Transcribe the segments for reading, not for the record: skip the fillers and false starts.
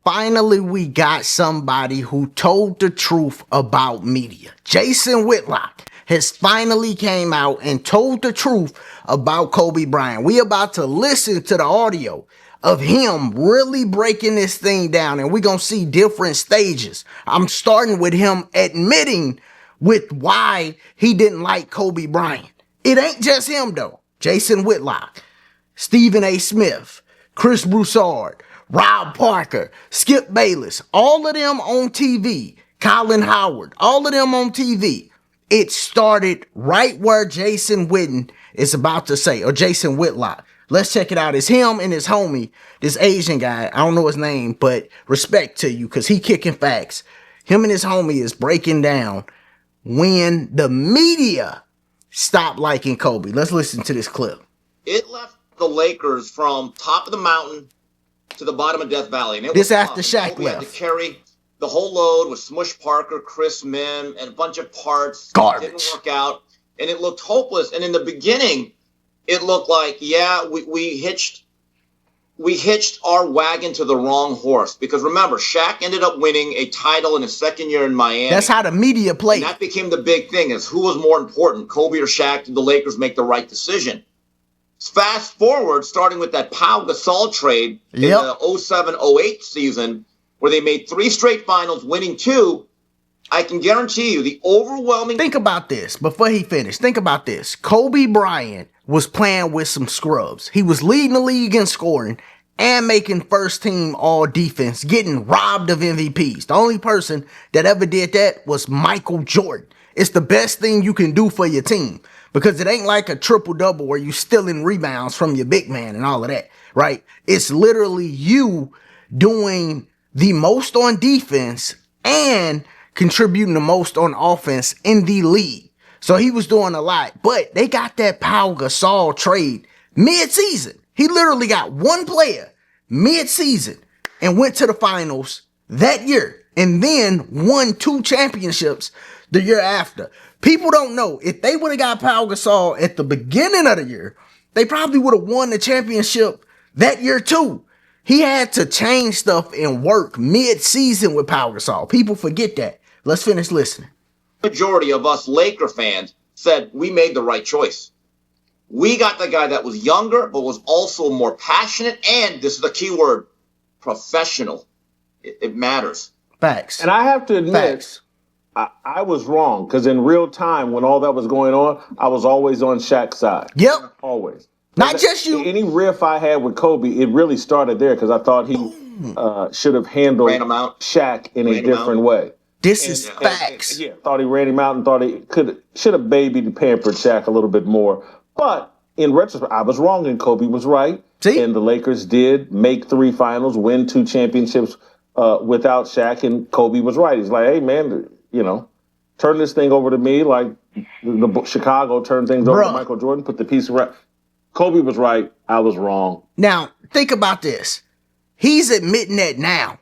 Finally, we got somebody who told the truth about media. Jason Whitlock has finally came out and told the truth about Kobe Bryant. We about to listen to the audio of him really breaking this thing down, and we're going to see different stages. I'm starting with him admitting with why he didn't like Kobe Bryant. It ain't just him, though. Jason Whitlock, Stephen A. Smith, Chris Broussard, Rob Parker, Skip Bayless, all of them on TV, Colin Howard, all of them on TV. It started right where Jason Witten is about to say, or Jason Whitlock. Let's check it out. It's him and his homie, this Asian guy. I don't know his name, but respect to you because he kicking facts. Him and his homie is breaking down when the media stopped liking Kobe. Let's listen to this clip. It left the Lakers from top of the mountain to the bottom of Death Valley. And it this was after Shaq Kobe left. Had to carry the whole load with Smush Parker, Chris Mim, and a bunch of parts. Garbage. It didn't work out, and it looked hopeless. And in the beginning, it looked like, we hitched our wagon to the wrong horse. Because remember, Shaq ended up winning a title in his second year in Miami. That's how the media played. And that became the big thing, is who was more important, Kobe or Shaq? Did the Lakers make the right decision? Fast forward, starting with that Pau Gasol trade in the 07-08 season, where they made 3 straight finals, winning 2, I can guarantee you the overwhelming... Think about this. Before he finished, think about this. Kobe Bryant was playing with some scrubs. He was leading the league in scoring and making first team all defense, getting robbed of MVPs. The only person that ever did that was Michael Jordan. It's the best thing you can do for your team because it ain't like a triple-double where you stealing rebounds from your big man and all of that, right? It's literally you doing the most on defense and contributing the most on offense in the league. So he was doing a lot, but they got that Pau Gasol trade mid-season. He literally got one player mid-season and went to the finals that year and then won 2 championships the year after. People don't know, if they would have got Pau Gasol at the beginning of the year, they probably would have won the championship that year too. He had to change stuff and work mid-season with Pau Gasol. People forget that. Let's finish listening. Majority of us Laker fans said we made the right choice. We got the guy that was younger, but was also more passionate, and this is the key word, professional. It matters. Facts. And I have to admit, I was wrong, because in real time, when all that was going on, I was always on Shaq's side. Yep. Always. Not just you. Any riff I had with Kobe, it really started there, because I thought he should have handled Shaq in a different way. This is facts. Thought he ran him out and thought he should have babied and pampered Shaq a little bit more. But in retrospect, I was wrong and Kobe was right. See? And the Lakers did make 3 finals, win 2 championships without Shaq, and Kobe was right. He's like, hey, man, turn this thing over to me like the Chicago turned things over to Michael Jordan, put the piece around. Kobe was right. I was wrong. Now, think about this. He's admitting that now.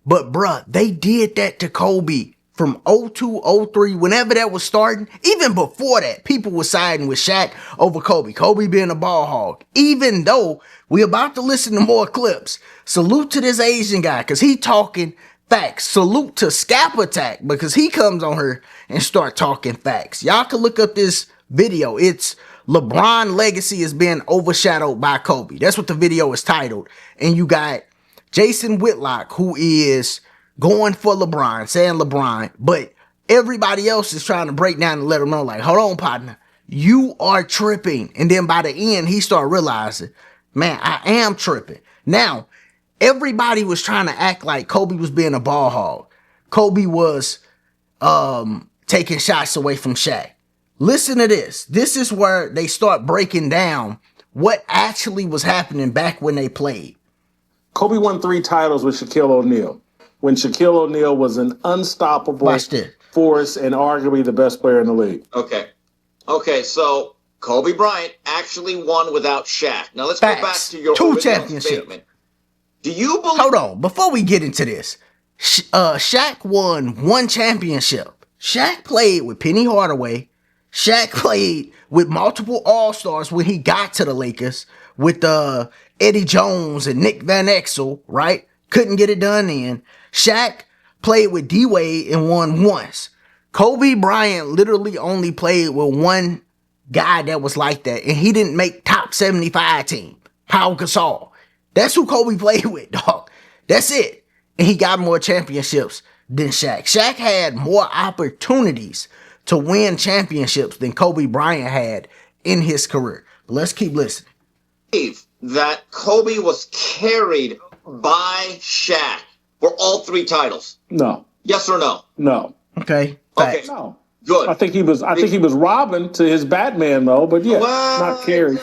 But, bruh, they did that to Kobe from 02, 03, whenever that was starting. Even before that, people were siding with Shaq over Kobe. Kobe being a ball hog. Even though we're about to listen to more clips. Salute to this Asian guy, because he talking facts. Salute to Scap Attack, because he comes on here and start talking facts. Y'all can look up this video. It's LeBron legacy is being overshadowed by Kobe. That's what the video is titled. And you got Jason Whitlock, who is going for LeBron, saying LeBron, but everybody else is trying to break down and let him know, like, hold on, partner, you are tripping. And then by the end, he started realizing, man, I am tripping. Now, everybody was trying to act like Kobe was being a ball hog. Kobe was taking shots away from Shaq. Listen to this. This is where they start breaking down what actually was happening back when they played. Kobe won 3 titles with Shaquille O'Neal, when Shaquille O'Neal was an unstoppable force and arguably the best player in the league. Okay, so Kobe Bryant actually won without Shaq. Now let's go back to your 2 original championships. statement. Do you believe... Hold on, before we get into this, Shaq won 1 championship. Shaq played with Penny Hardaway. Shaq played with multiple All-Stars when he got to the Lakers with Eddie Jones and Nick Van Exel, right? Couldn't get it done then. Shaq played with D-Wade and won once. Kobe Bryant literally only played with one guy that was like that, and he didn't make top 75 team. Pau Gasol. That's who Kobe played with, dog. That's it. And he got more championships than Shaq. Shaq had more opportunities to win championships than Kobe Bryant had in his career. But let's keep listening. That Kobe was carried by Shaq for all 3 titles. No. Yes or no? No. Okay. Okay. No. Good. I think he was Robin to his Batman though, but yeah, not carried.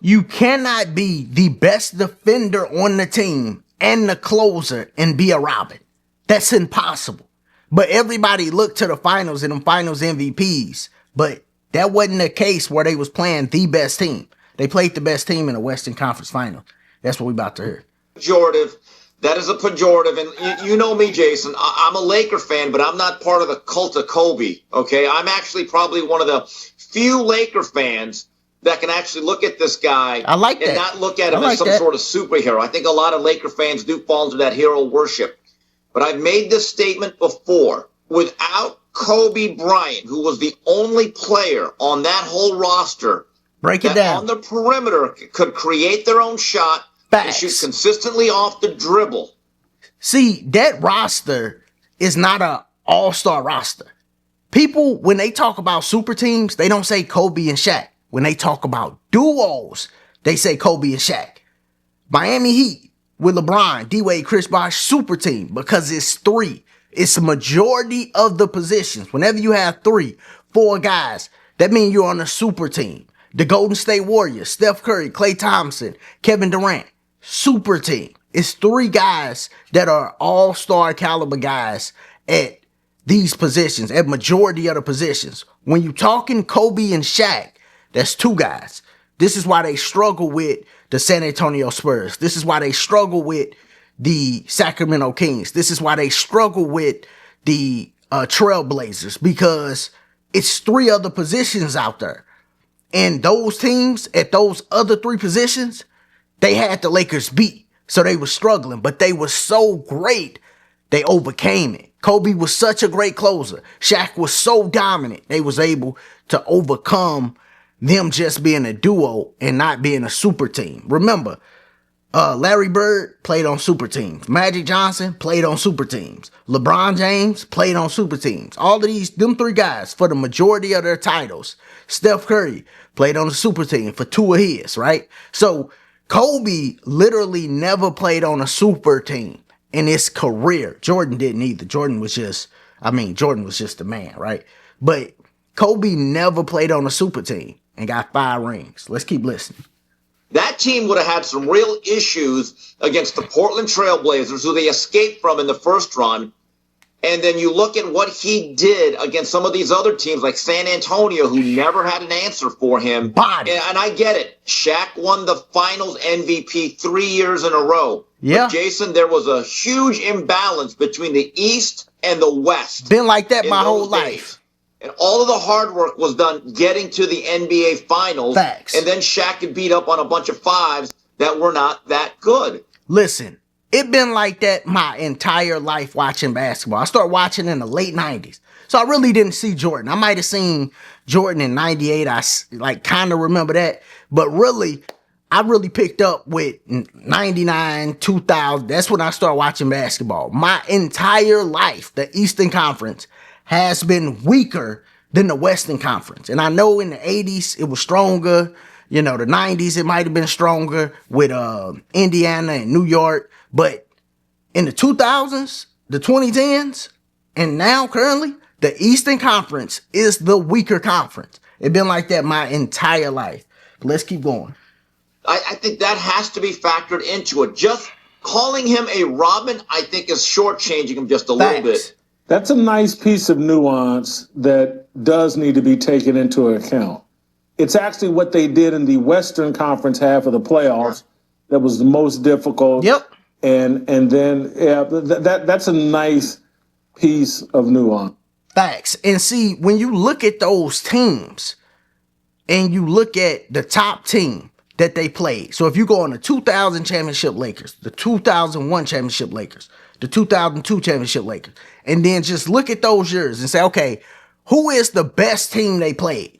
You cannot be the best defender on the team and the closer and be a Robin. That's impossible. But everybody looked to the finals and them finals MVPs. But that wasn't the case where they was playing the best team. They played the best team in the Western Conference Final. That's what we about to hear. Pejorative. That is a pejorative. And you know me, Jason. I'm a Laker fan, but I'm not part of the cult of Kobe. Okay. I'm actually probably one of the few Laker fans that can actually look at this guy and not look at him as some sort of superhero. I think a lot of Laker fans do fall into that hero worship. But I've made this statement before. Without Kobe Bryant, who was the only player on that whole roster on the perimeter could create their own shot and shoot consistently off the dribble. See, that roster is not an all-star roster. People, when they talk about super teams, they don't say Kobe and Shaq. When they talk about duos, they say Kobe and Shaq. Miami Heat with LeBron, D-Wade, Chris Bosh, super team because it's 3. It's a majority of the positions. Whenever you have 3, 4 guys, that means you're on a super team. The Golden State Warriors, Steph Curry, Klay Thompson, Kevin Durant, super team. It's 3 guys that are all-star caliber guys at these positions, at majority of the positions. When you talking Kobe and Shaq, that's 2 guys. This is why they struggle with the San Antonio Spurs. This is why they struggle with the Sacramento Kings. This is why they struggle with the Trailblazers, because it's 3 other positions out there. And those teams at those other 3 positions, they had the Lakers beat. So they were struggling, but they were so great, they overcame it. Kobe was such a great closer. Shaq was so dominant, they was able to overcome them just being a duo and not being a super team. Remember, Larry Bird played on super teams. Magic Johnson played on super teams. LeBron James played on super teams. All of them 3 guys for the majority of their titles. Steph Curry played on the super team for 2 of his, right? So Kobe literally never played on a super team in his career. Jordan didn't either. Jordan was just the man, right? But Kobe never played on a super team and got 5 rings. Let's keep listening. That team would have had some real issues against the Portland Trailblazers, who they escaped from in the first run. And then you look at what he did against some of these other teams like San Antonio, who never had an answer for him. And I get it. Shaq won the finals MVP 3 years in a row. Yeah. But Jason, there was a huge imbalance between the East and the West. Been like that my whole life. And all of the hard work was done getting to the NBA Finals. Facts. And then Shaq could beat up on a bunch of 5s that were not that good. Listen, it been like that my entire life watching basketball. I started watching in the late 90s. So I really didn't see Jordan. I might have seen Jordan in 98. I kind of remember that. But really, I really picked up with 99, 2000. That's when I started watching basketball. My entire life, the Eastern Conference has been weaker than the Western Conference. And I know in the 80s it was stronger. You know, the 90s it might have been stronger with Indiana and New York. But in the 2000s, the 2010s, and now currently, the Eastern Conference is the weaker conference. It's been like that my entire life. But let's keep going. I think that has to be factored into it. Just calling him a Robin, I think, is shortchanging him just a little bit. That's a nice piece of nuance that does need to be taken into account. It's actually what they did in the Western Conference half of the playoffs that was the most difficult. Yep. And then that's a nice piece of nuance. Facts. And see, when you look at those teams and you look at the top team that they played. So if you go on the 2000 championship Lakers, the 2001 championship Lakers, the 2002 championship Lakers, and then just look at those years and say, okay, who is the best team they played?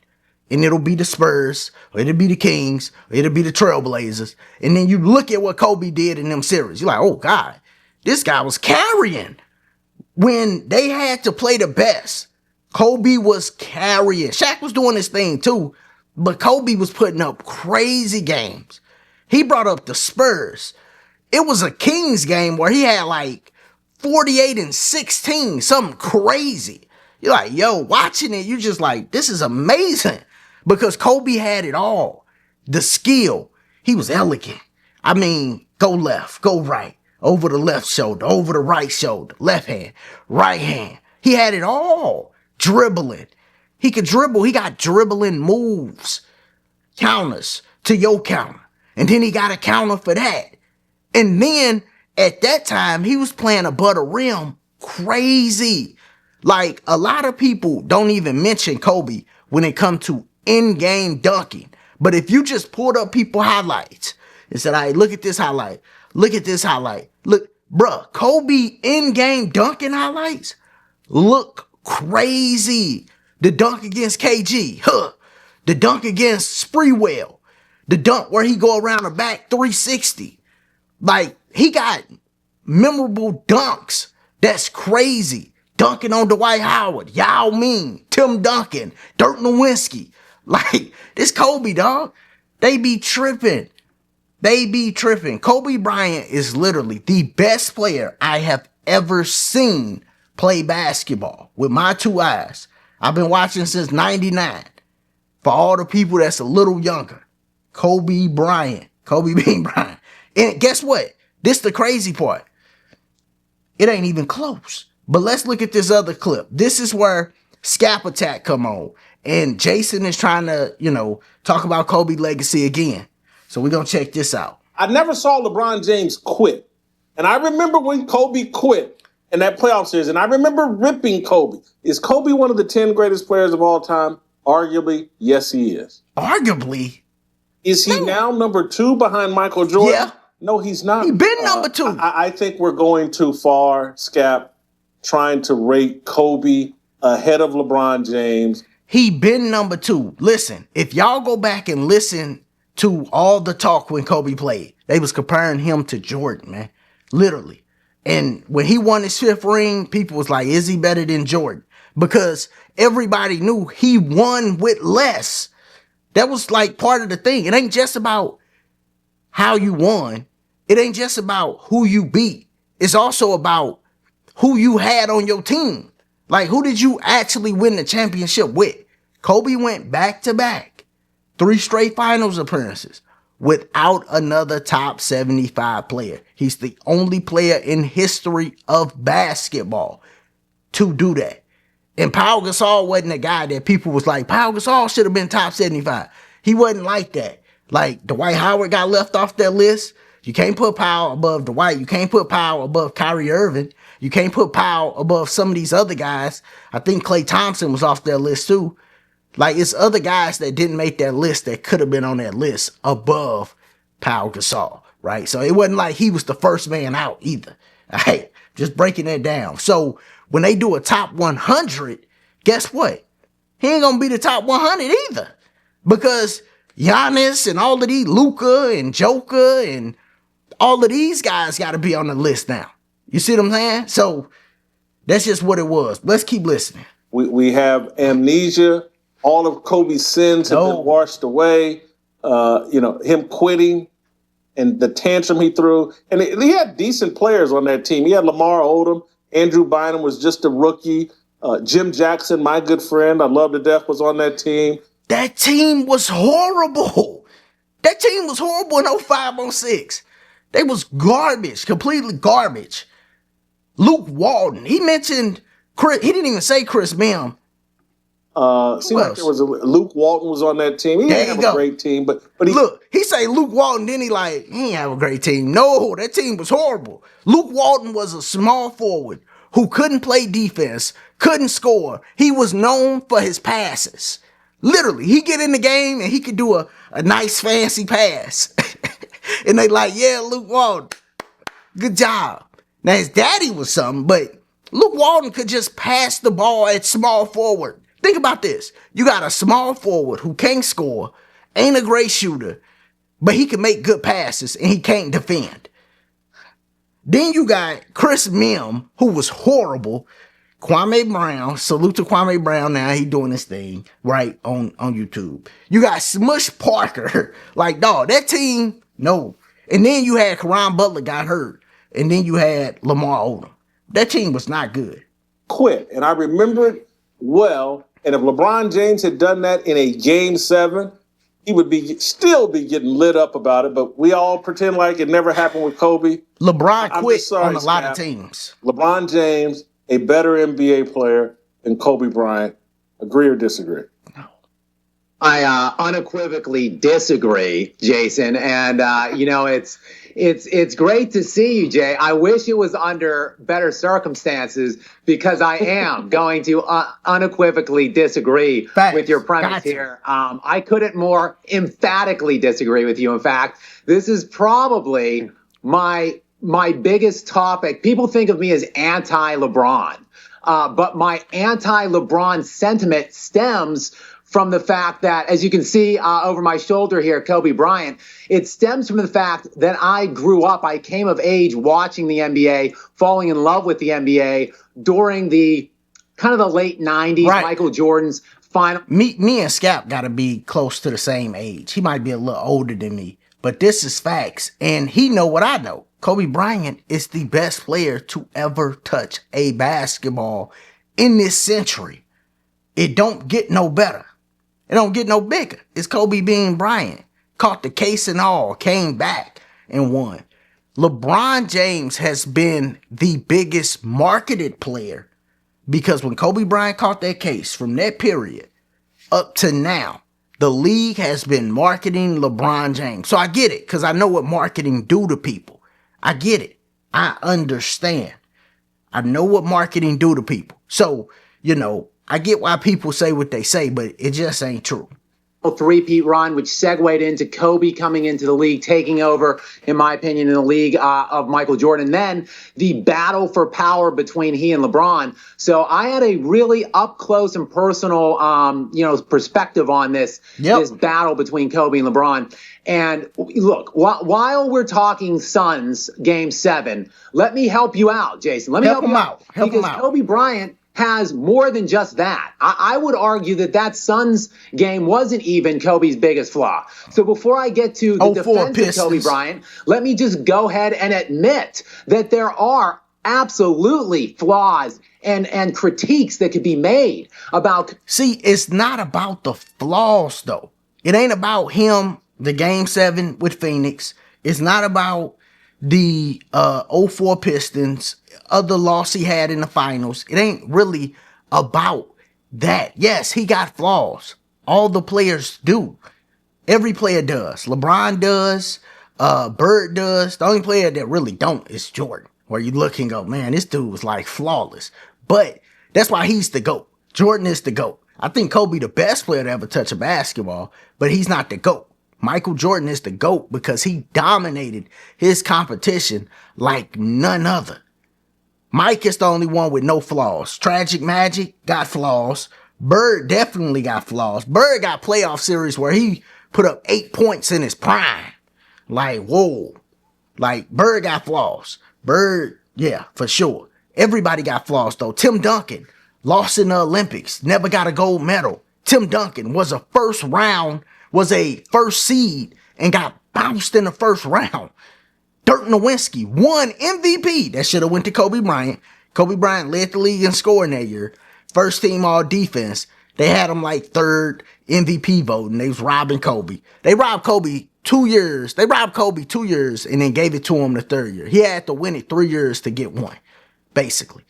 And it'll be the Spurs, or it'll be the Kings, or it'll be the Trailblazers. And then you look at what Kobe did in them series. You're like, oh God, this guy was carrying. When they had to play the best, Kobe was carrying. Shaq was doing his thing too, but Kobe was putting up crazy games. He brought up the Spurs. It was a Kings game where he had like 48 and 16, something crazy. You're like, yo, watching it, you're just like, this is amazing. Because Kobe had it all. The skill. He was elegant. I mean, go left, go right, over the left shoulder, over the right shoulder, left hand, right hand. He had it all. Dribbling. He could dribble. He got dribbling moves. Counters to your counter. And then he got a counter for that. And then at that time, he was playing above the rim crazy. Like a lot of people don't even mention Kobe when it comes to in-game dunking. But if you just pulled up people highlights and said, all right, look at this highlight. Look at this highlight. Look, bruh, Kobe in-game dunking highlights look crazy. The dunk against KG. The dunk against Spreewell. The dunk where he go around the back 360. Like, he got memorable dunks. That's crazy. Dunking on Dwight Howard, Yao Ming, Tim Duncan, Dirk Nowitzki. Like, this Kobe, dog. They be tripping. They be tripping. Kobe Bryant is literally the best player I have ever seen play basketball with my two eyes. I've been watching since 99. For all the people that's a little younger. Kobe Bryant. Kobe Bean Bryant. And guess what? This the crazy part. It ain't even close. But let's look at this other clip. This is where Scap Attack come on. And Jason is trying to, talk about Kobe legacy again. So we're going to check this out. I never saw LeBron James quit. And I remember when Kobe quit in that playoff series. And I remember ripping Kobe. Is Kobe one of the 10 greatest players of all time? Arguably, yes, he is. Arguably? Is he now number 2 behind Michael Jordan? Yeah. No, he's not. He's been number 2. I think we're going too far, Scap, trying to rate Kobe ahead of LeBron James. He been number 2. Listen, if y'all go back and listen to all the talk when Kobe played, they was comparing him to Jordan, man. Literally. And when he won his 5th ring, people was like, is he better than Jordan? Because everybody knew he won with less. That was like part of the thing. It ain't just about how you won. It ain't just about who you beat. It's also about who you had on your team. Like, who did you actually win the championship with? Kobe went back-to-back, 3 straight finals appearances without another top 75 player. He's the only player in history of basketball to do that. And Pau Gasol wasn't a guy that people was like, Pau Gasol should have been top 75. He wasn't like that. Like, Dwight Howard got left off that list. You can't put Pau above Dwight. You can't put Pau above Kyrie Irving. You can't put Pau above some of these other guys. I think Klay Thompson was off that list too. Like, it's other guys that didn't make that list that could have been on that list above Pau Gasol, right? So it wasn't like he was the first man out either. All right, just breaking that down. So when they do a top 100, guess what? He ain't gonna be the top 100 either, because Giannis and all of these, Luka and Joker and all of these guys got to be on the list now. You see what I'm saying? So that's just what it was. Let's keep listening. We have amnesia. All of Kobe's sins have been washed away. Him quitting and the tantrum he threw. And he had decent players on that team. He had Lamar Odom. Andrew Bynum was just a rookie. Jim Jackson, my good friend, I love to death, was on that team. That team was horrible. That team was horrible in 05-06. They was garbage, completely garbage. Luke Walton, he mentioned Chris, he didn't even say Chris Mihm. Seemed like there was Luke Walton was on that team. He didn't have a great team, but he say Luke Walton, then he didn't have a great team. No, that team was horrible. Luke Walton was a small forward who couldn't play defense, couldn't score. He was known for his passes. Literally, he get in the game and he could do a nice fancy pass. And they like, yeah, Luke Walton, good job. Now his daddy was something, but Luke Walton could just pass the ball at small forward. Think about this. You got a small forward who can't score, ain't a great shooter, but he can make good passes and he can't defend. Then you got Chris Mim, who was horrible. Kwame Brown, salute to Kwame Brown now, he doing his thing, right, on YouTube. You got Smush Parker. Like, dog, that team, no. And then you had Caron Butler got hurt. And then you had Lamar Odom. That team was not good. Quit. And I remember it well. And if LeBron James had done that in a Game 7, he would still be getting lit up about it. But we all pretend like it never happened with Kobe. LeBron quit on a lot of teams. LeBron James, a better NBA player than Kobe Bryant. Agree or disagree? I unequivocally disagree, Jason. And, it's great to see you, Jay. I wish it was under better circumstances because I am going to unequivocally disagree with your premise here. I couldn't more emphatically disagree with you. In fact, this is probably my biggest topic. People think of me as anti-LeBron, but my anti-LeBron sentiment stems from the fact that, as you can see over my shoulder here, Kobe Bryant, it stems from the fact that I grew up, I came of age watching the NBA, falling in love with the NBA during the kind of the late 90s, right. Michael Jordan's final. Me and Scap got to be close to the same age. He might be a little older than me, but this is facts. And he know what I know. Kobe Bryant is the best player to ever touch a basketball in this century. It don't get no better. It don't get no bigger. It's Kobe being Bryant. Caught the case and all, came back and won. LeBron James has been the biggest marketed player because when Kobe Bryant caught that case from that period up to now, the league has been marketing LeBron James. So I get it because I know what marketing do to people. I get it. I understand. I know what marketing do to people. So, I get why people say what they say, but it just ain't true. Three-peat run, which segued into Kobe coming into the league, taking over, in my opinion, in the league of Michael Jordan. And then the battle for power between he and LeBron. So I had a really up close and personal, perspective on this battle between Kobe and LeBron. And look, while we're talking Suns Game 7, let me help you out, Jason. Let me help you out. Because Kobe Bryant has more than just that. I would argue that Suns game wasn't even Kobe's biggest flaw. So before I get to the defense of Kobe Bryant, let me just go ahead and admit that there are absolutely flaws and critiques that could be made about. See, it's not about the flaws, though. It ain't about him, the Game 7 with Phoenix. It's not about the 04 Pistons, other loss he had in the finals. It ain't really about that. Yes, he got flaws. All the players do. Every player does. LeBron does. Bird does. The only player that really don't is Jordan, where you look and go, man, this dude was like flawless. But that's why he's the GOAT. Jordan is the GOAT. I think Kobe the best player to ever touch a basketball, but he's not the GOAT. Michael Jordan is the GOAT because he dominated his competition like none other. Mike is the only one with no flaws. Tragic Magic got flaws. Bird definitely got flaws. Bird got playoff series where he put up 8 points in his prime. Like, whoa. Like, Bird got flaws. Bird, yeah, for sure. Everybody got flaws, though. Tim Duncan lost in the Olympics. Never got a gold medal. Tim Duncan was a first seed and got bounced in the first round. Dirk Nowitzki won MVP. That should have went to Kobe Bryant. Kobe Bryant led the league in scoring that year. First team all defense. They had him like third MVP voting. They was robbing Kobe. They robbed Kobe 2 years. They robbed Kobe 2 years and then gave it to him the third year. He had to win it 3 years to get one, basically.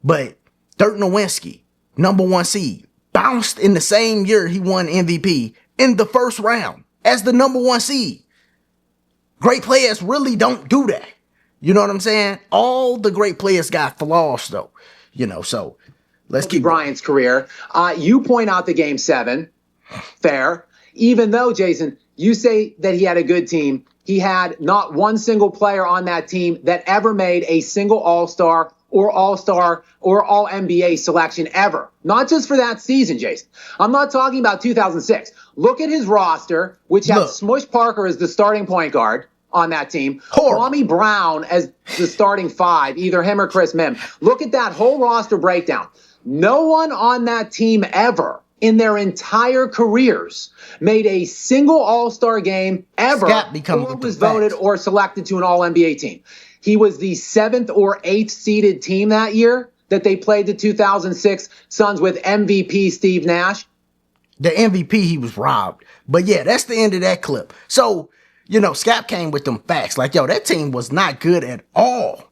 But Dirk Nowitzki, number 1 seed, bounced in the same year he won MVP in the first round as the number 1 seed. Great players really don't do that. You know what I'm saying? All the great players got flaws, though. So let's keep Bryant's career. You point out the Game 7. Fair. Even though, Jason, you say that he had a good team, he had not one single player on that team that ever made a single All-Star or All-NBA selection ever. Not just for that season, Jason. I'm not talking about 2006. Look at his roster, which has Smush Parker as the starting point guard on that team. Kwame Brown as the starting five, either him or Chris Mim. Look at that whole roster breakdown. No one on that team ever in their entire careers made a single All-Star game ever or was voted or selected to an All-NBA team. He was the 7th or 8th seeded team that year that they played the 2006 Suns with MVP Steve Nash. The MVP, he was robbed. But yeah, that's the end of that clip. So, you know, Scap came with them facts. Like, yo, that team was not good at all.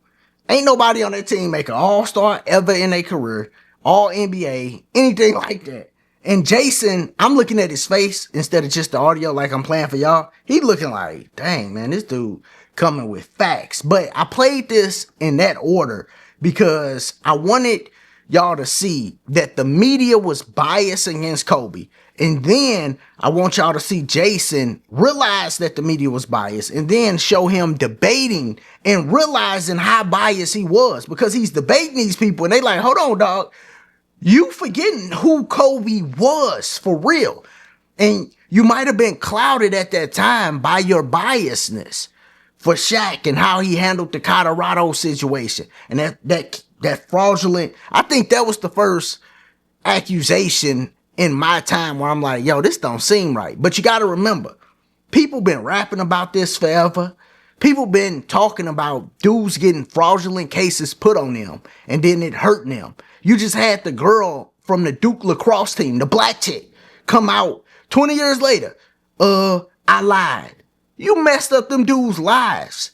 Ain't nobody on that team make an All-Star ever in their career, All-NBA, anything like that. And Jason, I'm looking at his face instead of just the audio like I'm playing for y'all. He looking like, dang, man, this dude coming with facts. But I played this in that order because I wanted y'all to see that the media was biased against Kobe. And then I want y'all to see Jason realize that the media was biased and then show him debating and realizing how biased he was because he's debating these people and they like, hold on, dog. You forgetting who Kobe was for real. And you might have been clouded at that time by your biasness for Shaq and how he handled the Colorado situation. And that fraudulent, I think that was the first accusation in my time where I'm like, yo, this don't seem right. But you got to remember, people been rapping about this forever. People been talking about dudes getting fraudulent cases put on them and then it hurting them. You just had the girl from the Duke lacrosse team, the black chick, come out 20 years later. I lied. You messed up them dudes' lives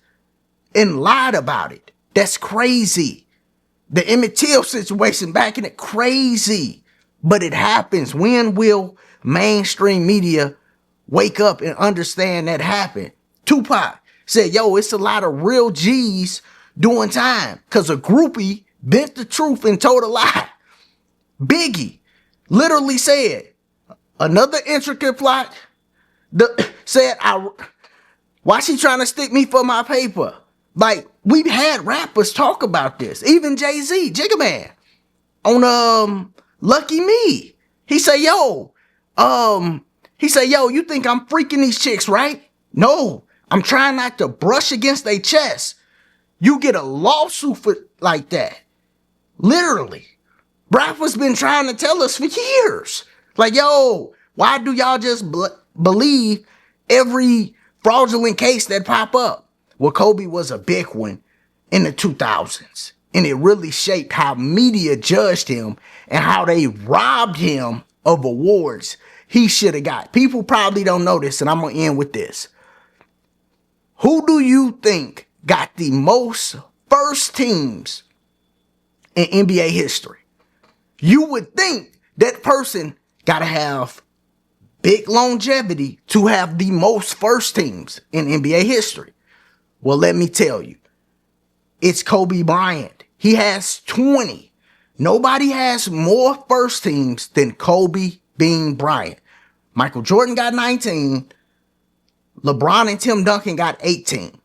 and lied about it. That's crazy. The Emmett Till situation back in it, crazy. But it happens. When will mainstream media wake up and understand that happened? Tupac said, yo, it's a lot of real G's doing time because a groupie bent the truth and told a lie. Biggie literally said, another intricate plot, why she trying to stick me for my paper? Like, we've had rappers talk about this. Even Jay-Z, Jigga Man, on Lucky Me. He say, yo, you think I'm freaking these chicks, right? No, I'm trying not to brush against their chest. You get a lawsuit for like that. Literally. Rappers been trying to tell us for years. Like, yo, why do y'all just believe every fraudulent case that pop up? Well, Kobe was a big one in the 2000s. And it really shaped how media judged him and how they robbed him of awards he should have got. People probably don't know this, and I'm going to end with this. Who do you think got the most first teams in NBA history? You would think that person got to have big longevity to have the most first teams in NBA history. Well, let me tell you, it's Kobe Bryant. He has 20. Nobody has more first teams than Kobe Bean Bryant. Michael Jordan got 19. LeBron and Tim Duncan got 18.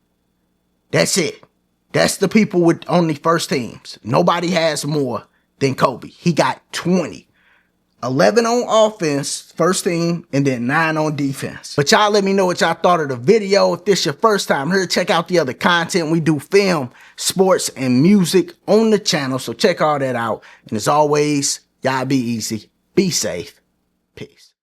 That's it. That's the people with only first teams. Nobody has more than Kobe. He got 20. 11 on offense, first team, and then 9 on defense. But y'all let me know what y'all thought of the video. If this your first time here, check out the other content. We do film, sports, and music on the channel. So check all that out. And as always, y'all be easy, be safe. Peace.